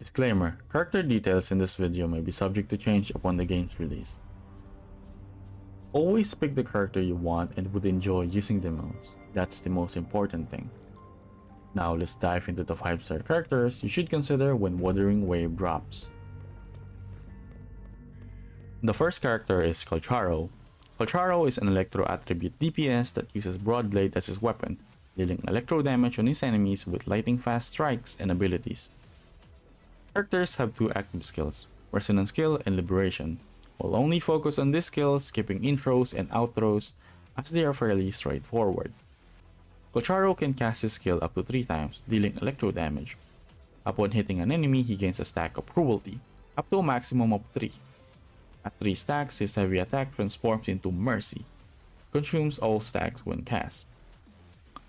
Disclaimer: character details in this video may be subject to change upon the game's release. Always pick the character you want and would enjoy using the most. That's the most important thing. Now let's dive into the 5-star characters you should consider when Wuthering Wave drops. The first character is Calcharo. Calcharo is an electro attribute DPS that uses Broad Blade as his weapon, dealing electro damage on his enemies with lightning fast strikes and abilities. Characters have two active skills, Resonance Skill and Liberation. We'll only focus on these skills, skipping intros and outros as they are fairly straightforward. Calcharo can cast his skill up to 3 times, dealing electro damage. Upon hitting an enemy, he gains a stack of Cruelty, up to a maximum of 3. At 3 stacks, his heavy attack transforms into Mercy, consumes all stacks when cast.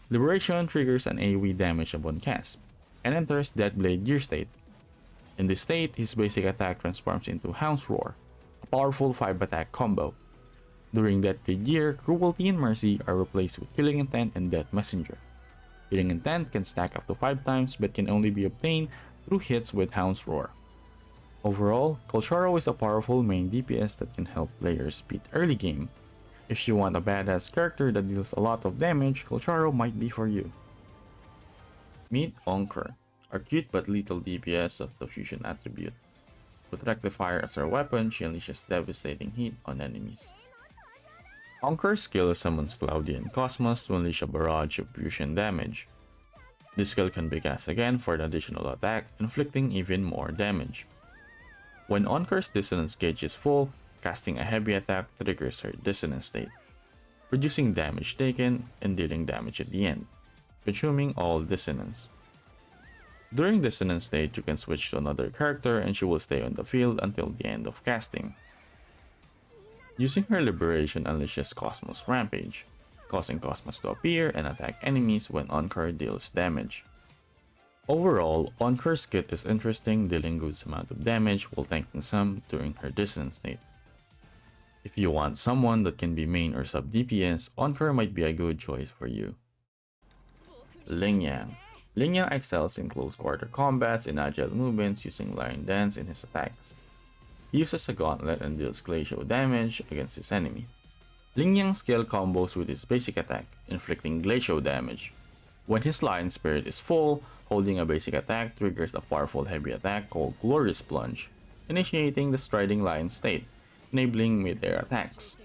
Liberation triggers an AoE damage upon cast, and enters Deathblade Gear state. In this state, his basic attack transforms into Hound's Roar, a powerful 5-attack combo. During Deathblade Gear, Cruelty and Mercy are replaced with Killing Intent and Death Messenger. Killing Intent can stack up to 5 times but can only be obtained through hits with Hound's Roar. Overall, Calcharo is a powerful main DPS that can help players beat early game. If you want a badass character that deals a lot of damage, Calcharo might be for you. Meet Encore, our cute but lethal DPS of the fusion attribute. With Rectifier as her weapon, she unleashes devastating heat on enemies. Encore's skill summons Cloudy and Cosmos to unleash a barrage of fusion damage. This skill can be cast again for an additional attack, inflicting even more damage. When Encore's Dissonance gauge is full, casting a heavy attack triggers her Dissonance state, reducing damage taken and dealing damage at the end, consuming all Dissonance. During Dissonance state, you can switch to another character and she will stay on the field until the end of casting. Using her Liberation unleashes Cosmos Rampage, causing Cosmos to appear and attack enemies when Encore deals damage. Overall, Encore's kit is interesting, dealing good amount of damage while tanking some during her Dissonance state. If you want someone that can be main or sub DPS, Encore might be a good choice for you. Lingyang. Lingyang excels in close quarter combats and agile movements using Lion Dance in his attacks. He uses a gauntlet and deals glacial damage against his enemy. Lingyang's skill combos with his basic attack, inflicting glacial damage. When his Lion Spirit is full, holding a basic attack triggers a powerful heavy attack called Glorious Plunge, initiating the Striding Lion state, enabling mid-air attacks.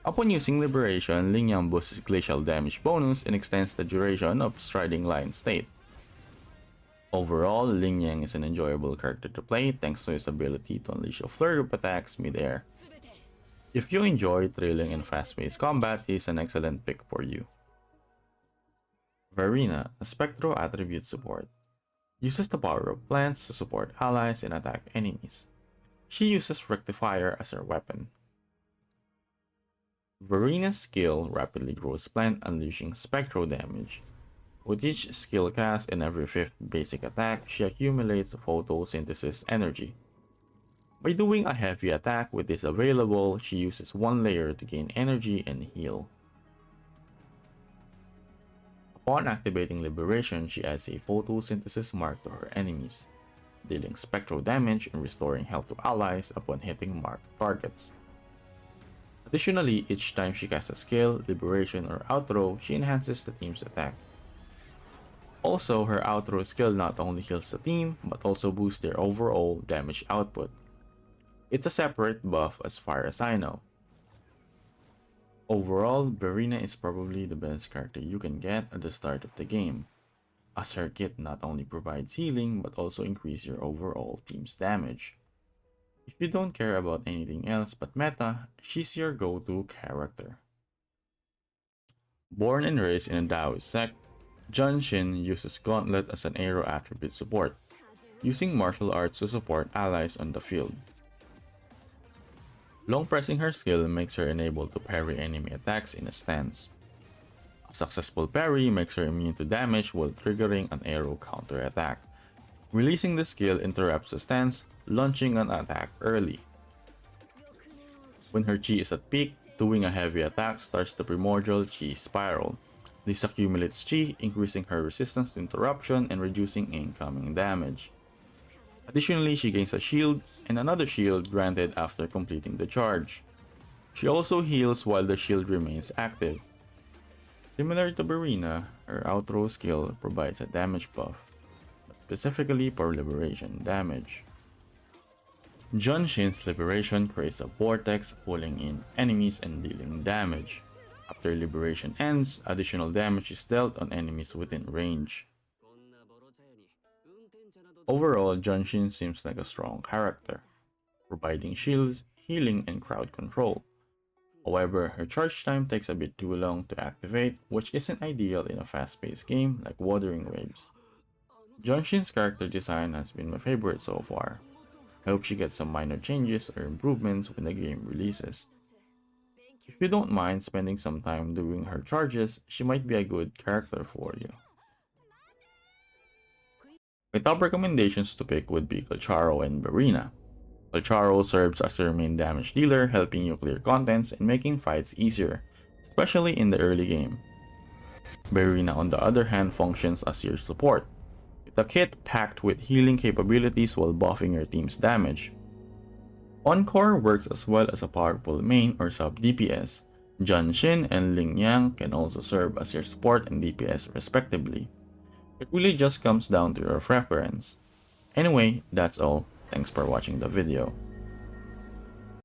Upon using Liberation, Lingyang boosts his glacial damage bonus and extends the duration of Striding Lion state. Overall, Lingyang is an enjoyable character to play thanks to his ability to unleash a flurry of attacks mid-air. If you enjoy thrilling and fast-paced combat, he is an excellent pick for you. Verina, a Spectro attribute support. Uses the power of plants to support allies and attack enemies. She uses Rectifier as her weapon. Verina's skill rapidly grows plant, unleashing Spectro damage. With each skill cast and every 5th basic attack, she accumulates photosynthesis energy. By doing a heavy attack with this available, she uses 1 layer to gain energy and heal. Upon activating Liberation, she adds a photosynthesis mark to her enemies, dealing spectral damage and restoring health to allies upon hitting marked targets. Additionally, each time she casts a skill, Liberation, or Outro, she enhances the team's attack. Also, her Outro skill not only heals the team, but also boosts their overall damage output. It's a separate buff as far as I know. Overall, Verina is probably the best character you can get at the start of the game, as her kit not only provides healing but also increases your overall team's damage. If you don't care about anything else but meta, she's your go-to character. Born and raised in a Taoist sect, Jianxin uses Gauntlet as an arrow attribute support, using martial arts to support allies on the field. Long pressing her skill makes her unable to parry enemy attacks in a stance. A successful parry makes her immune to damage while triggering an arrow counter attack. Releasing the skill interrupts the stance, launching an attack early. When her chi is at peak, doing a heavy attack starts the primordial chi spiral. This accumulates chi, increasing her resistance to interruption and reducing incoming damage. Additionally, she gains a shield and another shield granted after completing the charge. She also heals while the shield remains active. Similar to Verina, her outro skill provides a damage buff, specifically for liberation damage. Jianxin's liberation creates a vortex pulling in enemies and dealing damage. After liberation ends, additional damage is dealt on enemies within range. Overall, Jianxin seems like a strong character, providing shields, healing, and crowd control. However, her charge time takes a bit too long to activate, which isn't ideal in a fast-paced game like Wuthering Waves. Jianxin's character design has been my favorite so far. I hope she gets some minor changes or improvements when the game releases. If you don't mind spending some time doing her charges, she might be a good character for you. My top recommendations to pick would be Calcharo and Verina. Calcharo serves as your main damage dealer, helping you clear contents and making fights easier, especially in the early game. Verina on the other hand functions as your support, with a kit packed with healing capabilities while buffing your team's damage. Encore works as well as a powerful main or sub DPS. Jianxin and Lingyang can also serve as your support and DPS respectively. It really just comes down to your preference. Anyway, that's all. Thanks for watching the video.